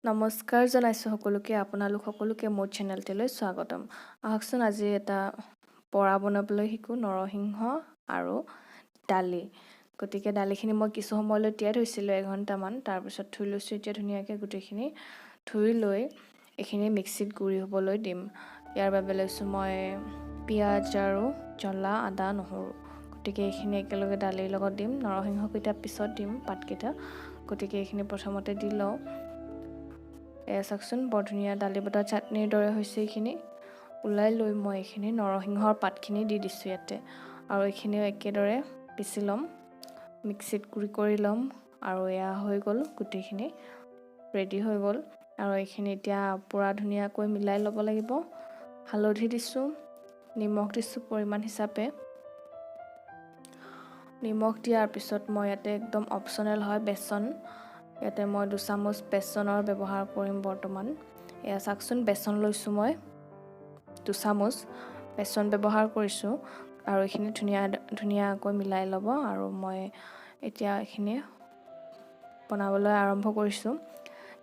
নমস্কাৰ জনাইছোঁ সকলোকে আপোনালোক সকলোকে মোৰ চেনেলটোলৈ স্বাগতম। আহকচোন আজি এটা বৰা বনাবলৈ শিকোঁ, নৰসিংহ আৰু দালি। গতিকে দালিখিনি মই কিছু সময়লৈ তিয়াই থৈছিলোঁ 1 ঘণ্টামান, তাৰপিছত ধুই লৈছোঁ। এতিয়া ধুনীয়াকৈ গোটেইখিনি ধুই লৈ এইখিনি মিক্সিত গুড়ি হ'বলৈ দিম। ইয়াৰ বাবে লৈছোঁ মই পিঁয়াজ আৰু জ্বলা, আদা, নহৰু। গতিকে এইখিনি একেলগে দালিৰ লগত দিম। নৰসিংহকেইটা পিছত দিম, পাতকেইটা। গতিকে এইখিনি প্ৰথমতে দি লওঁ। এয়া চাওকচোন, বৰ ধুনীয়া দালি বটা চাটনিৰ দৰে হৈছে। এইখিনি ওলাই লৈ মই এইখিনি নৰসিংহৰ পাতখিনি দি দিছোঁ ইয়াতে, আৰু এইখিনিও একেদৰে পিচি ল'ম, মিক্সিত গুড়ি কৰি ল'ম। আৰু এয়া হৈ গ'ল, গোটেইখিনি ৰেডি হৈ গ'ল। আৰু এইখিনি এতিয়া পূৰা ধুনীয়াকৈ মিলাই ল'ব লাগিব। হালধি দিছোঁ, নিমখ দিছোঁ পৰিমাণ হিচাপে। নিমখ দিয়াৰ পিছত মই ইয়াতে একদম অপশ্যনেল হয় বেচন। ইয়াতে মই 2 চামুচ বেচনৰ ব্যৱহাৰ কৰিম বৰ্তমান। এয়া চাওকচোন, বেচন লৈছোঁ মই 2 চামুচ বেচন ব্যৱহাৰ কৰিছোঁ। আৰু এইখিনি ধুনীয়াকৈ মিলাই ল'ব। আৰু মই এতিয়া এইখিনি বনাবলৈ আৰম্ভ কৰিছোঁ।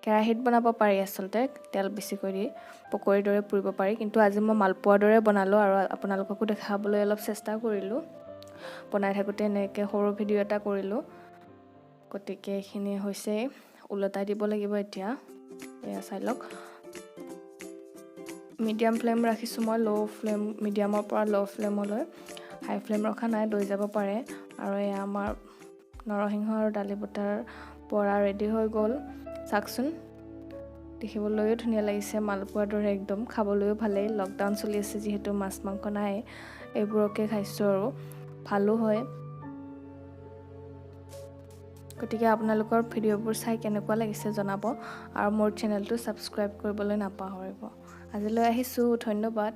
কেৰাহীত বনাব পাৰি আচলতে, তেল বেছিকৈ দি পকৰীৰ দৰে পুৰিব পাৰি, কিন্তু আজি মই মালপোৱাৰ দৰে বনালোঁ আৰু আপোনালোককো দেখাবলৈ অলপ চেষ্টা কৰিলোঁ। বনাই থাকোঁতে এনেকৈ সৰু ভিডিঅ' এটা কৰিলোঁ। গতিকে এইখিনি হৈছে, ওলটাই দিব লাগিব এতিয়া। এয়া চাই লওক, মিডিয়াম ফ্লেম ৰাখিছোঁ মই, মিডিয়ামৰ পৰা ল' ফ্লেমলৈ। হাই ফ্লেম ৰখা নাই, দৈ যাব পাৰে। আৰু এয়া আমাৰ নৰসিংহ আৰু দালি বটাৰ বৰা ৰেডি হৈ গ'ল। চাওকচোন, দেখিবলৈও ধুনীয়া লাগিছে, মালপোৱাৰ দৰে একদম, খাবলৈও ভালেই। লকডাউন চলি আছে যিহেতু, মাছ মাংস নাই, এইবোৰকে খাইছোঁ আৰু ভালো হয়। গতিকে আপোনালোকৰ ভিডিঅ'বোৰ চাই কেনেকুৱা লাগিছে জনাব, আৰু মোৰ চেনেলটো ছাবস্ক্ৰাইব কৰিবলৈ নাপাহৰিব। আজিলৈ আহিছোঁ, ধন্যবাদ।